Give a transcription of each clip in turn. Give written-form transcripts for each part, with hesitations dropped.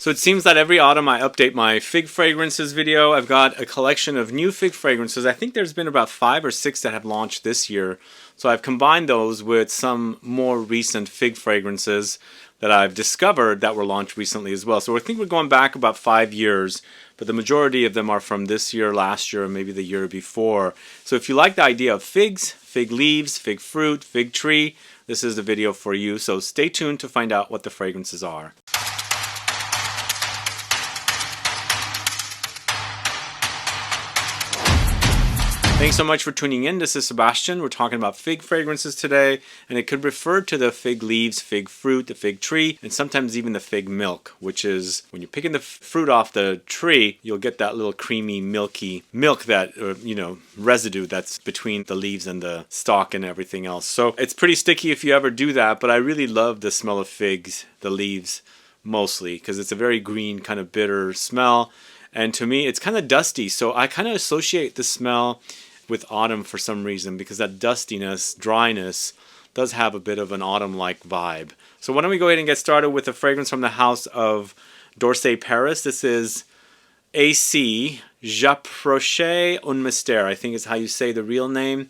So it seems that every autumn I update my fig fragrances video. I've got a collection of new fig fragrances. I think there's been about 5 or 6 that have launched this year. So I've combined those with some more recent fig fragrances that I've discovered that were launched recently as well. So I think we're going back about 5 years, but the majority of them are from this year, last year, and maybe the year before. So if you like the idea of figs, fig leaves, fig fruit, fig tree, this is the video for you. So stay tuned to find out what the fragrances are. Thanks so much for tuning in. This is Sebastian. We're talking about fig fragrances today, and it could refer to the fig leaves, fig fruit, the fig tree, and sometimes even the fig milk, which is when you're picking the fruit off the tree, you'll get that little creamy, milky milk that, residue that's between the leaves and the stalk and everything else. So it's pretty sticky if you ever do that, but I really love the smell of figs, the leaves mostly, because it's a very green, kind of bitter smell. And to me, it's kind of dusty, so I kind of associate the smell with autumn for some reason, because that dustiness, dryness, does have a bit of an autumn-like vibe. So why don't we go ahead and get started with a fragrance from the house of D'Orsay Paris. This is AC J'approche un Mystère, I think is how you say the real name.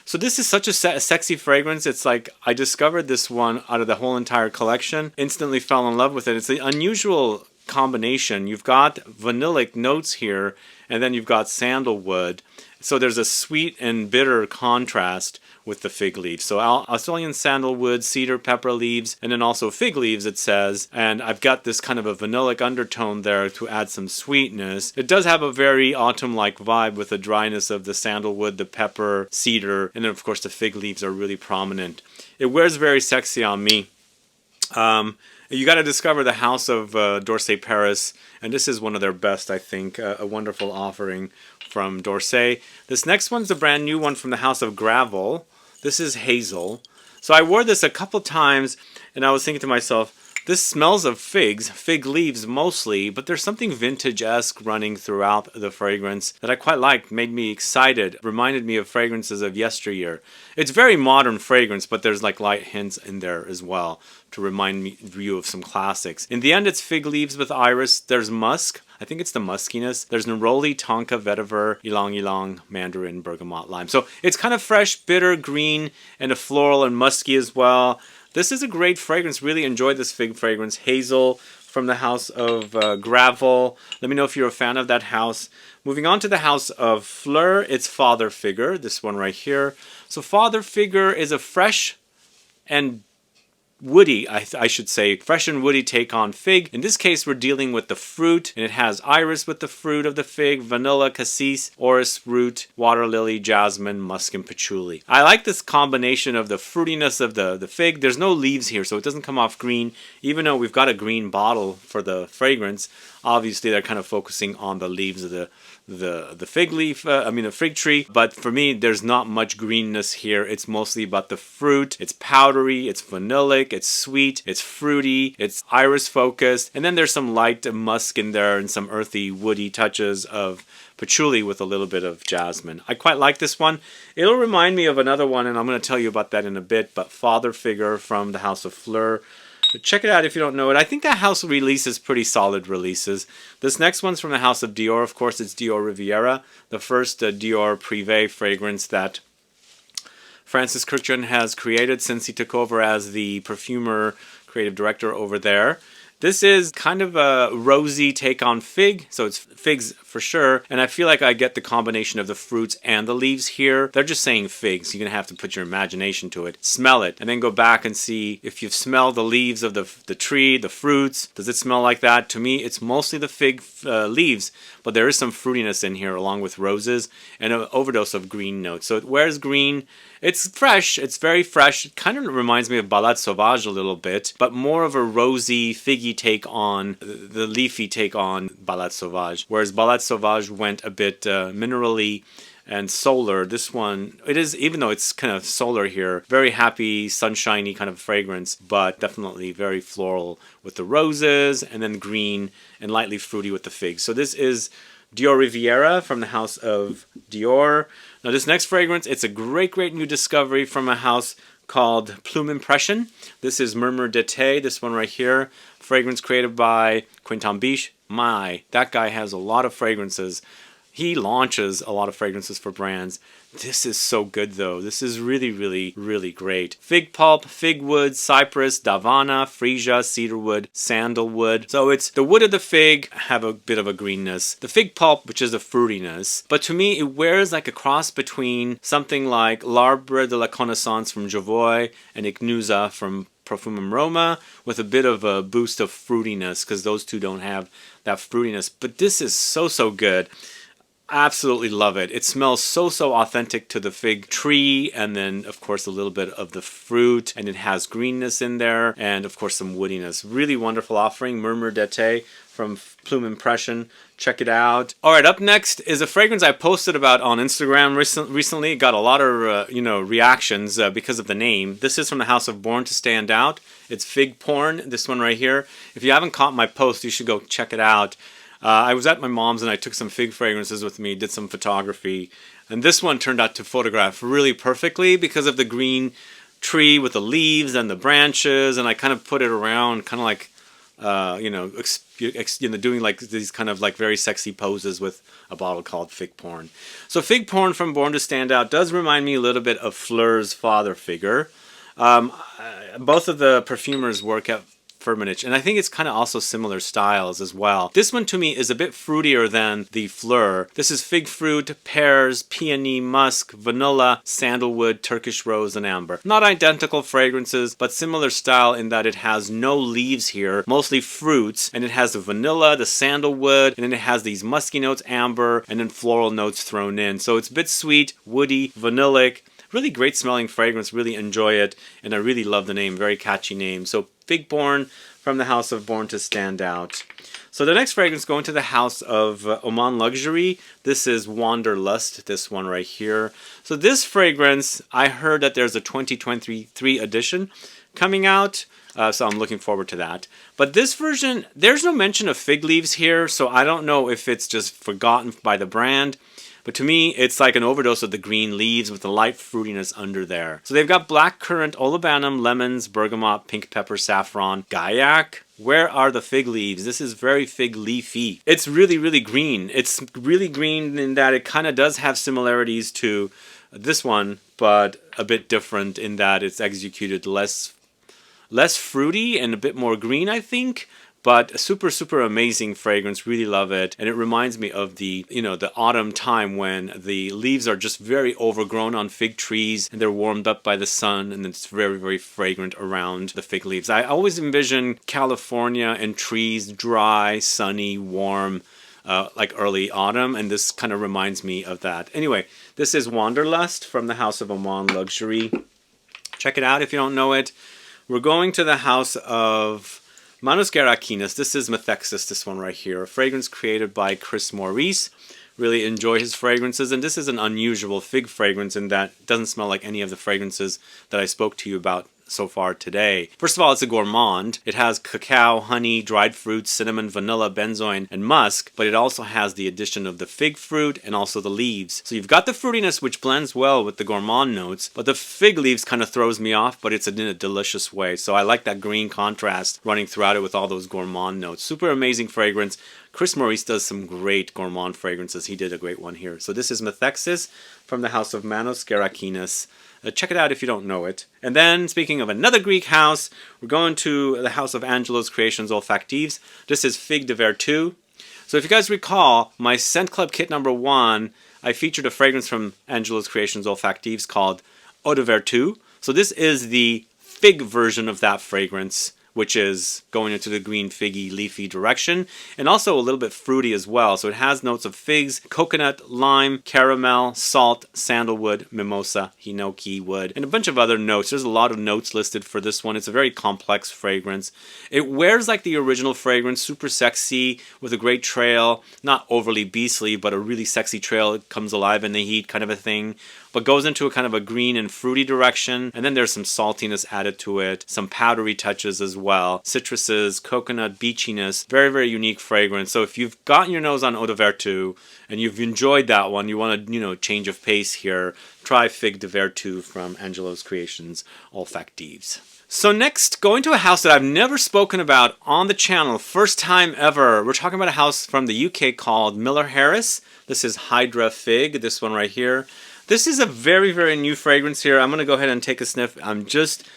So this is such a sexy fragrance. It's like I discovered this one out of the whole entire collection. Instantly fell in love with it. It's an unusual combination. You've got vanillic notes here, and then you've got sandalwood. So there's a sweet and bitter contrast with the fig leaves. So Australian sandalwood, cedar, pepper leaves, and then also fig leaves, it says. And I've got this kind of a vanillic undertone there to add some sweetness. It does have a very autumn-like vibe with the dryness of the sandalwood, the pepper, cedar, and then of course the fig leaves are really prominent. It wears very sexy on me. You got to discover the house of D'Orsay Paris, and this is one of their best, I think. A wonderful offering from D'Orsay. This next one's a brand new one from the house of Gravel. This is Hazel. So I wore this a couple times, and I was thinking to myself, this smells of figs, fig leaves mostly, but there's something vintage-esque running throughout the fragrance that I quite liked, made me excited, reminded me of fragrances of yesteryear. It's very modern fragrance, but there's like light hints in there as well to remind you of some classics. In the end, it's fig leaves with iris. There's musk. I think it's the muskiness. There's Neroli, Tonka, Vetiver, Ylang-Ylang, Mandarin, Bergamot, lime. So it's kind of fresh, bitter, green, and a floral and musky as well. This is a great fragrance. Really enjoyed this fig fragrance. Hazel from the house of Gravel. Let me know if you're a fan of that house. Moving on to the house of PHLUR. It's Father Figure, this one right here. So Father Figure is a fresh and woody, I should say, fresh and woody take on fig. In this case, we're dealing with the fruit, and it has iris with the fruit of the fig, vanilla, cassis, orris root, water lily, jasmine, musk, and patchouli. I like this combination of the fruitiness of the fig. There's no leaves here, so it doesn't come off green, even though we've got a green bottle for the fragrance. Obviously, they're kind of focusing on the leaves of the fig leaf, the fig tree. But for me, there's not much greenness here. It's mostly about the fruit. It's powdery, it's vanillic, it's sweet, it's fruity, it's iris focused. And then there's some light musk in there and some earthy, woody touches of patchouli with a little bit of jasmine. I quite like this one. It'll remind me of another one, and I'm going to tell you about that in a bit, but Father Figure from the house of PHLUR. Check it out if you don't know it. I think that house releases pretty solid releases. This next one's from the house of DIOR. Of course, it's DIORIVIERA, the first DIOR Privé fragrance that Francis Kurkdjian has created since he took over as the perfumer creative director over there. This is kind of a rosy take on fig, so it's figs for sure, and I feel like I get the combination of the fruits and the leaves here. They're just saying figs. You're going to have to put your imagination to it. Smell it, and then go back and see if you've smelled the leaves of the tree, the fruits. Does it smell like that? To me, it's mostly the fig leaves, but there is some fruitiness in here along with roses and an overdose of green notes. So it wears green. It's fresh. It's very fresh. It kind of reminds me of Balade Sauvage a little bit, but more of a rosy, figgy take on the leafy take on Balade Sauvage. Whereas Balade Sauvage went a bit minerally and solar. This one, it is, even though it's kind of solar here, very happy, sunshiny kind of fragrance, but definitely very floral with the roses, and then green and lightly fruity with the figs. So this is DIORIVIERA from the house of DIOR. Now this next fragrance, it's a great new discovery from a house called Plume Impression. This is Murmure d'été, this one right here. Fragrance created by Quentin Biche. That guy has a lot of fragrances. He launches a lot of fragrances for brands. This is so good though. This is really, really, really great. Fig pulp, fig wood, cypress, Davana, Freesia, cedarwood, sandalwood. So it's the wood of the fig have a bit of a greenness. The fig pulp, which is a fruitiness. But to me, it wears like a cross between something like L'Arbre de la Connaissance from Jovoy and Ignusa from Perfume Roma with a bit of a boost of fruitiness because those two don't have that fruitiness. But this is so good. Absolutely love it. It smells so authentic to the fig tree, and then of course a little bit of the fruit, and it has greenness in there, and of course some woodiness. Really wonderful offering, Murmure d'été from Plume Impression. Check it out. All right, up next is a fragrance I posted about on Instagram recently. Got a lot of reactions because of the name. This is from the house of Born to Stand Out. It's Fig Porn. This one right here. If you haven't caught my post, you should go check it out. I was at my mom's and I took some fig fragrances with me, did some photography, and this one turned out to photograph really perfectly because of the green tree with the leaves and the branches, and I kind of put it around kind of like, doing like these kind of like very sexy poses with a bottle called Fig Porn. So Fig Porn from Born to Stand Out does remind me a little bit of FLEUR's father figure. Both of the perfumers work at Firmenich, and I think it's kind of also similar styles as well. This one to me is a bit fruitier than the FLEUR. This is fig fruit, pears, peony, musk, vanilla, sandalwood, Turkish rose, and amber. Not identical fragrances, but similar style in that it has no leaves here, mostly fruits, and it has the vanilla, the sandalwood, and then it has these musky notes, amber, and then floral notes thrown in. So it's a bit sweet, woody, vanillic. Really great smelling fragrance, really enjoy it, and I really love the name, very catchy name. So Fig Porn from the house of Born to Stand Out. So the next fragrance going to the house of Oman Luxury. This is Wanderlust, this one right here. So this fragrance, I heard that there's a 2023 edition coming out. So I'm looking forward to that. But this version, there's no mention of fig leaves here, so I don't know if it's just forgotten by the brand. But to me, it's like an overdose of the green leaves with the light fruitiness under there. So they've got blackcurrant, olibanum, lemons, bergamot, pink pepper, saffron, gaiac. Where are the fig leaves? This is very fig leafy. It's really green. It's really green in that it kind of does have similarities to this one, but a bit different in that it's executed less fruity and a bit more green, I think. But super amazing fragrance, really love it. And it reminds me of the, the autumn time when the leaves are just very overgrown on fig trees and they're warmed up by the sun, and it's very fragrant around the fig leaves. I always envision California and trees dry, sunny, warm, like early autumn, and this kind of reminds me of that. Anyway, this is Wanderlust from the house of Oman Luxury. Check it out if you don't know it. We're going to the house of Manos Gerakinas. This is Methexis, this one right here. A fragrance created by Chris Maurice. Really enjoy his fragrances, and this is an unusual fig fragrance in that it doesn't smell like any of the fragrances that I spoke to you about so far today. First of all, it's a gourmand. It has cacao, honey, dried fruits, cinnamon, vanilla, benzoin, and musk, but it also has the addition of the fig fruit and also the leaves. So you've got the fruitiness, which blends well with the gourmand notes, but the fig leaves kind of throws me off, but it's in a delicious way. So I like that green contrast running throughout it with all those gourmand notes. Super amazing fragrance. Chris Maurice does some great gourmand fragrances. He did a great one here. So this is Methexis from the house of Manos Gerakinas. Check it out if you don't know it. And then, speaking of another Greek house, we're going to the house of Angelo's Creations Olfactives. This is Fig de Vertu. So if you guys recall, my Scent Club kit number 1, I featured a fragrance from Angelo's Creations Olfactives called Eau de Vertu. So this is the fig version of that fragrance, which is going into the green figgy leafy direction, and also a little bit fruity as well. So it has notes of figs, coconut, lime, caramel, salt, sandalwood, mimosa, hinoki wood, and a bunch of other notes. There's a lot of notes listed for this one. It's a very complex fragrance. It wears like the original fragrance, super sexy with a great trail, not overly beastly, but a really sexy trail. It comes alive in the heat kind of a thing. but goes into a kind of a green and fruity direction. And then there's some saltiness added to it, some powdery touches as well, citruses, coconut, beachiness. Very, very unique fragrance. So if you've gotten your nose on Eau de Vertu and you've enjoyed that one, you want to, change of pace here, try Fig de Vertu from Angelo's Creations Olfactives. So next, going to a house that I've never spoken about on the channel, first time ever. We're talking about a house from the UK called Miller Harris. This is Hydra Fig, this one right here. This is a very, very new fragrance here. I'm going to go ahead and take a sniff. I'm just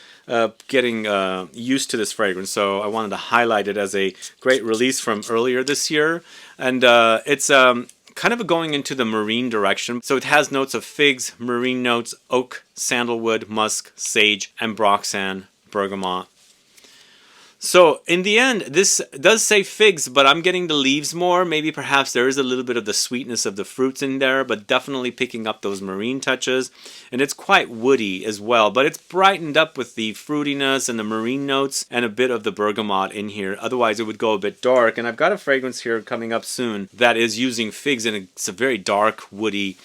getting used to this fragrance, so I wanted to highlight it as a great release from earlier this year. And it's kind of going into the marine direction. So it has notes of figs, marine notes, oak, sandalwood, musk, sage, ambroxan, bergamot. So in the end, this does say figs, but I'm getting the leaves more. Maybe perhaps there is a little bit of the sweetness of the fruits in there, but definitely picking up those marine touches. And it's quite woody as well, but it's brightened up with the fruitiness and the marine notes and a bit of the bergamot in here. Otherwise, it would go a bit dark. And I've got a fragrance here coming up soon that is using figs, and it's a very dark, woody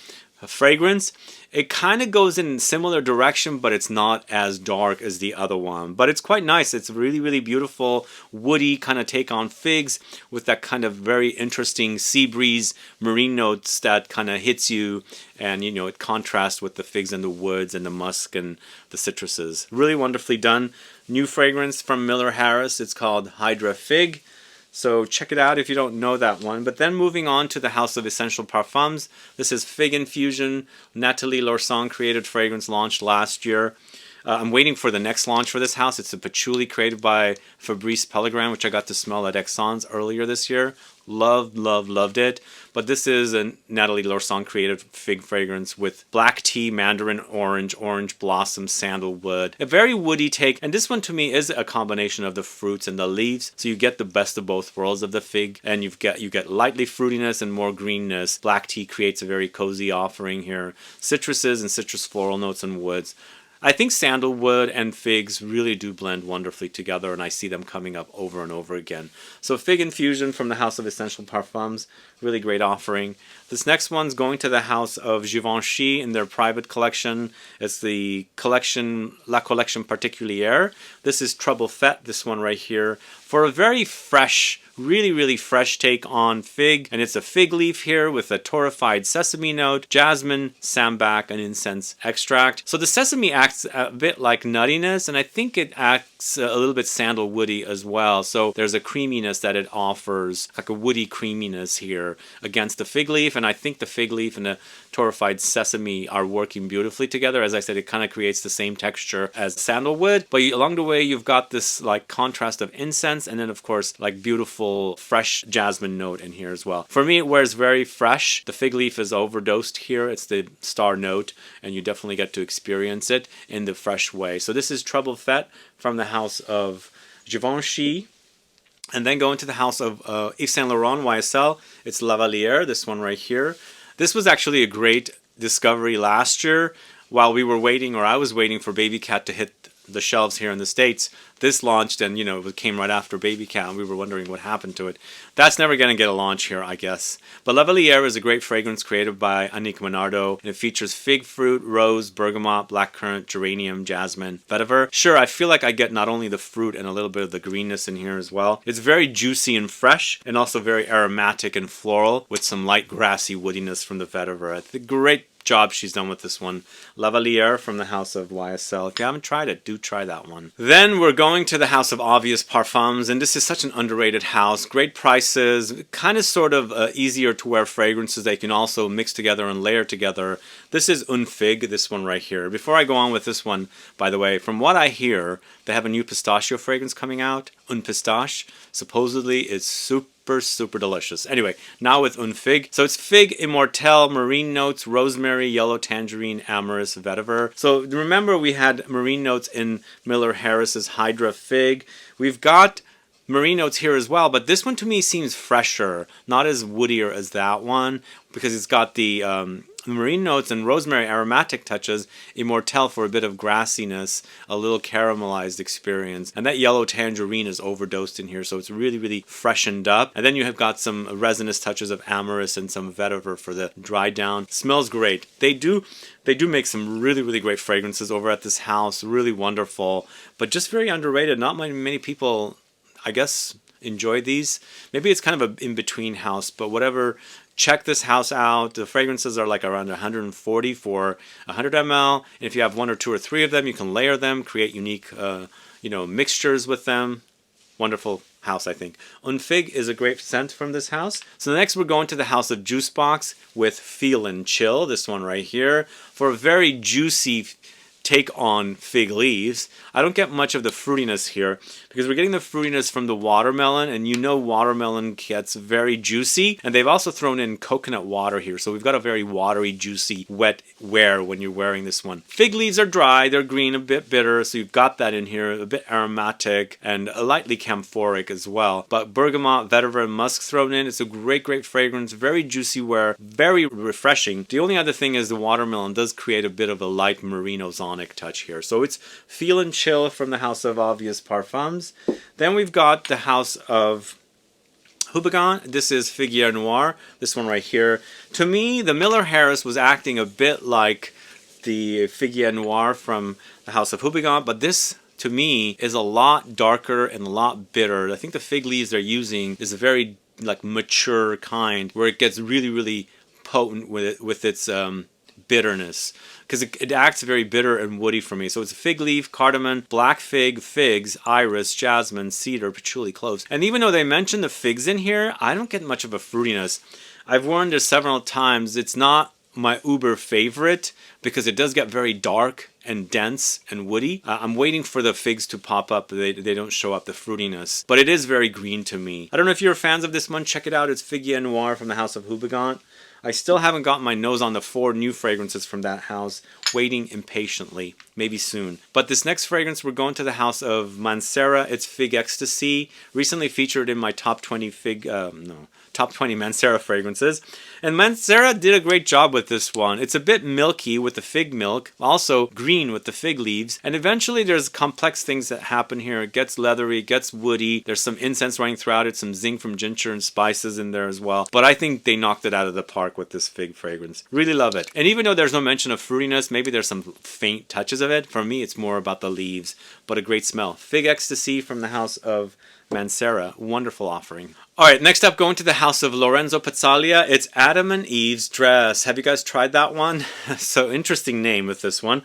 fragrance. It kind of goes in a similar direction, but it's not as dark as the other one. But it's quite nice. It's really, really beautiful, woody kind of take on figs with that kind of very interesting sea breeze, marine notes that kind of hits you. And, it contrasts with the figs and the woods and the musk and the citruses. Really wonderfully done. New fragrance from Miller Harris. It's called Hydra Fig. So check it out if you don't know that one. But then moving on to the House of Essential Parfums. This is Fig Infusion, Nathalie Lorson created fragrance, launched last year. I'm waiting for the next launch for this house. It's a patchouli created by Fabrice Pellegrin, which I got to smell at Exxon's earlier this year. Loved, loved, loved it. But this is a Nathalie Lorson created fig fragrance with black tea, mandarin orange, orange blossom, sandalwood. A very woody take. And this one to me is a combination of the fruits and the leaves. So you get the best of both worlds of the fig. And you get lightly fruitiness and more greenness. Black tea creates a very cozy offering here. Citruses and citrus floral notes and woods. I think sandalwood and figs really do blend wonderfully together, and I see them coming up over and over again. So Fig Infusion from the House of Essential Parfums, really great offering. This next one's going to the House of Givenchy in their private collection. It's the collection, La Collection Particulière. This is TROUBLE-FETE, this one right here, for a very fresh, really, really fresh take on fig. And it's a fig leaf here with a torrefied sesame note, jasmine, sambac, and incense extract. So the sesame acts a bit like nuttiness, and I think it acts a little bit sandalwoody as well. So there's a creaminess that it offers, like a woody creaminess here against the fig leaf. And I think the fig leaf and the torrefied sesame are working beautifully together. As I said, it kind of creates the same texture as sandalwood, but along the way you've got this like contrast of incense, and then of course like beautiful fresh jasmine note in here as well. For me, it wears very fresh. The fig leaf is overdosed here. It's the star note, and you definitely get to experience it in the fresh way. So this is TROUBLE-FETE from the House of Givenchy. And then go into the House of Yves Saint Laurent YSL. It's Lavalier, this one right here. This was actually a great discovery last year while we were waiting, or I was waiting for Baby Cat to hit the shelves here in the States. This launched, and it came right after Baby Cat, and we were wondering what happened to it. That's never going to get a launch here, I guess. But Lavalier is a great fragrance created by Annick Menardo, and it features fig fruit, rose, bergamot, blackcurrant, geranium, jasmine, vetiver. Sure, I feel like I get not only the fruit and a little bit of the greenness in here as well. It's very juicy and fresh, and also very aromatic and floral with some light grassy woodiness from the vetiver. I think great job she's done with this one. Lavalier from the House of YSL. If you haven't tried it, do try that one. Then we're going to the House of Obvious Parfums, and this is such an underrated house. Great prices, kind of sort of easier to wear fragrances they can also mix together and layer together. This is Un Fig, this one right here. Before I go on with this one, by the way, from what I hear, they have a new pistachio fragrance coming out, Un Pistache. Supposedly it's super delicious. Anyway, now with Un Fig. So it's Fig, Immortelle, marine notes, rosemary, yellow tangerine, amorous, vetiver. So remember we had marine notes in Miller Harris's Hydra Fig. We've got marine notes here as well, but this one to me seems fresher, not as woodier as that one, because it's got the marine notes and rosemary aromatic touches, immortelle for a bit of grassiness, a little caramelized experience. And that yellow tangerine is overdosed in here, so it's really, really freshened up. And then you have got some resinous touches of amyris and some vetiver for the dry down. Smells great. They do make some really, really great fragrances over at this house. Really wonderful, but just very underrated. Not many people, I guess, enjoy these. Maybe it's kind of a in-between house, but whatever. Check this house out. The fragrances are like around 140 for 100 ml. And if you have 1 or 2 or 3 of them, you can layer them, create unique, mixtures with them. Wonderful house, I think. Un Fig is a great scent from this house. So next we're going to the house of Juicebox with Feel and Chill, this one right here, for a very juicy take on fig leaves. I don't get much of the fruitiness here because we're getting the fruitiness from the watermelon, and you know watermelon gets very juicy, and they've also thrown in coconut water here, so we've got a very watery, juicy, wet wear when you're wearing this one. Fig leaves are dry, they're green, a bit bitter, so you've got that in here, a bit aromatic and a lightly camphoric as well. But bergamot, vetiver, and musk thrown in. It's a great, great fragrance, very juicy wear, very refreshing. The only other thing is the watermelon does create a bit of a light merino-zonic touch here. So it's Feel and Chill from the house of Obvious Parfums. Then we've got the house of Houbigant. This is Figuier Noir, this one right here. To me, the Miller Harris was acting a bit like the Figuier Noir from the house of Houbigant, but this, to me, is a lot darker and a lot bitter. I think the fig leaves they're using is a very mature kind, where it gets really, really potent with its bitterness, because it acts very bitter and woody for me. So it's fig leaf, cardamom, black fig, figs, iris, jasmine, cedar, patchouli, cloves. And even though they mention the figs in here, I don't get much of a fruitiness. I've warned this several times, it's not my uber favorite because it does get very dark and dense and woody. I'm waiting for the figs to pop up. They don't show up the fruitiness, but it is very green to me. I don't know if you're fans of this one. Check it out. It's Figuier Noir from the house of Houbigant. I still haven't gotten my nose on the 4 new fragrances from that house. Waiting impatiently. Maybe soon. But this next fragrance, we're going to the house of MYSTERE. It's Fig Ecstasy. Recently featured in my top 20 top 20 MYSTERE fragrances. And MYSTERE did a great job with this one. It's a bit milky with the fig milk, also green with the fig leaves, and eventually there's complex things that happen here. It gets leathery, it gets woody, there's some incense running throughout it, some zing from ginger and spices in there as well. But I think they knocked it out of the park with this fig fragrance. Really love it. And even though there's no mention of fruitiness, maybe there's some faint touches of it, for me it's more about the leaves, but a great smell. Fig Ecstasy from the house of MYSTERE. Wonderful offering. Alright, next up, going to the house of Lorenzo Pezzaglia. It's Adam and Eve's Dress. Have you guys tried that one? So interesting name with this one.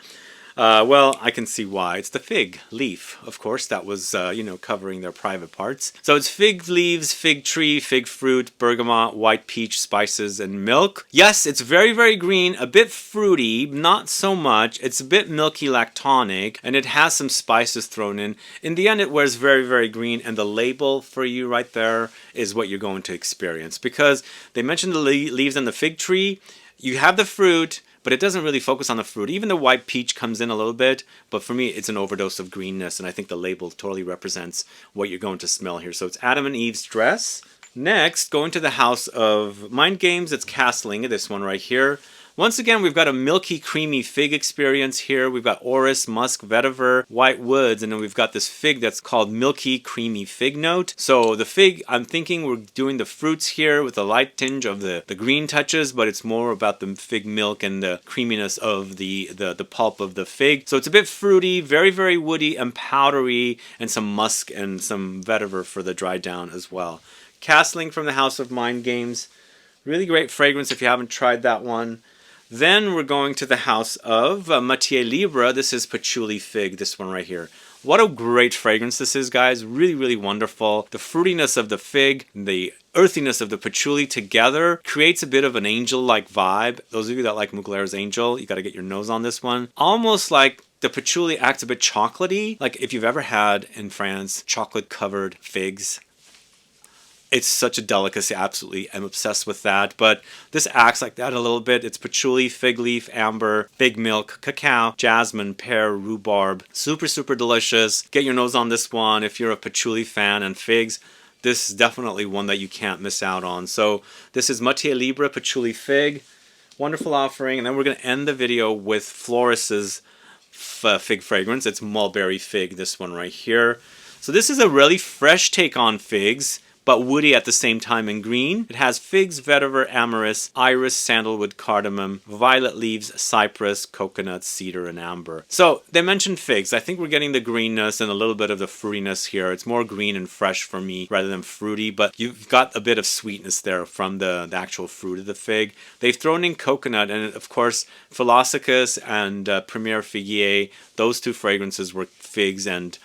Well, I can see why. It's the fig leaf, of course, that was, covering their private parts. So it's fig leaves, fig tree, fig fruit, bergamot, white peach, spices, and milk. Yes, it's very, very green, a bit fruity, not so much. It's a bit milky lactonic, and it has some spices thrown in. In the end, it wears very, very green, and the label for you right there is what you're going to experience. Because they mentioned the leaves on the fig tree, you have the fruit, but it doesn't really focus on the fruit. Even the white peach comes in a little bit, but for me, it's an overdose of greenness, and I think the label totally represents what you're going to smell here. So it's Adam and Eve's Dress. Next, going to the house of Mind Games, it's Castling, this one right here. Once again, we've got a milky, creamy fig experience here. We've got Orris, Musk, Vetiver, White Woods, and then we've got this fig that's called Milky, Creamy Fig Note. So the fig, I'm thinking we're doing the fruits here with a light tinge of the green touches, but it's more about the fig milk and the creaminess of the pulp of the fig. So it's a bit fruity, very, very woody and powdery, and some musk and some vetiver for the dry down as well. Castling from the house of Mind Games. Really great fragrance if you haven't tried that one. Then we're going to the house of Matière Libre. This is Patchouli Fig, this one right here. What a great fragrance this is, guys. Really, really wonderful. The fruitiness of the fig, the earthiness of the patchouli together creates a bit of an angel-like vibe. Those of you that like Mugler's Angel, you got to get your nose on this one. Almost like the patchouli acts a bit chocolatey. Like if you've ever had in France chocolate-covered figs. It's such a delicacy, absolutely. I'm obsessed with that. But this acts like that a little bit. It's patchouli, fig leaf, amber, fig milk, cacao, jasmine, pear, rhubarb. Super, super delicious. Get your nose on this one if you're a patchouli fan and figs. This is definitely one that you can't miss out on. So this is Matière Libre Patchouli Fig. Wonderful offering. And then we're going to end the video with Floris's fig fragrance. It's mulberry fig, this one right here. So this is a really fresh take on figs, but woody at the same time and green. It has figs, vetiver, amyris, iris, sandalwood, cardamom, violet leaves, cypress, coconut, cedar, and amber. So they mentioned figs. I think we're getting the greenness and a little bit of the fruitiness here. It's more green and fresh for me rather than fruity, but you've got a bit of sweetness there from the actual fruit of the fig. They've thrown in coconut, and of course Philosophus and Premier Figuier, those two fragrances were figs and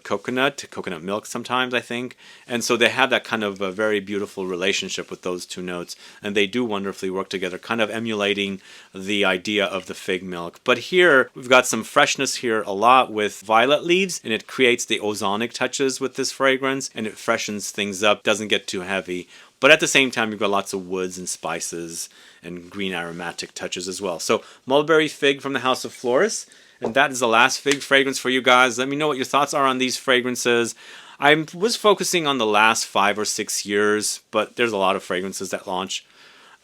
coconut milk sometimes, I think. And so they have that kind of a very beautiful relationship with those two notes, and they do wonderfully work together, kind of emulating the idea of the fig milk. But here we've got some freshness here a lot with violet leaves, and it creates the ozonic touches with this fragrance, and it freshens things up, doesn't get too heavy. But at the same time, you've got lots of woods and spices and green aromatic touches as well. So mulberry fig from the House of Floris. And that is the last fig fragrance for you guys. Let me know what your thoughts are on these fragrances. I was focusing on the last 5 or 6 years, but there's a lot of fragrances that launch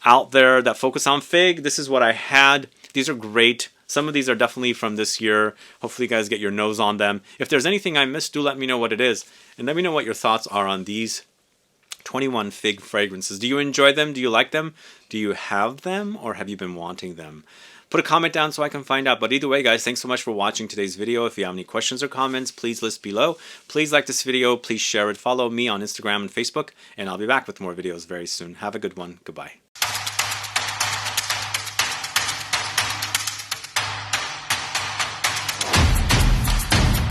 out there that focus on fig. This is what I had. These are great. Some of these are definitely from this year. Hopefully you guys get your nose on them. If there's anything I missed, do let me know what it is. And let me know what your thoughts are on these 21 fig fragrances. Do you enjoy them? Do you like them? Do you have them? Or have you been wanting them? Put a comment down so I can find out. But either way, guys, thanks so much for watching today's video. If you have any questions or comments, please list below. Please like this video. Please share it. Follow me on Instagram and Facebook. And I'll be back with more videos very soon. Have a good one. Goodbye.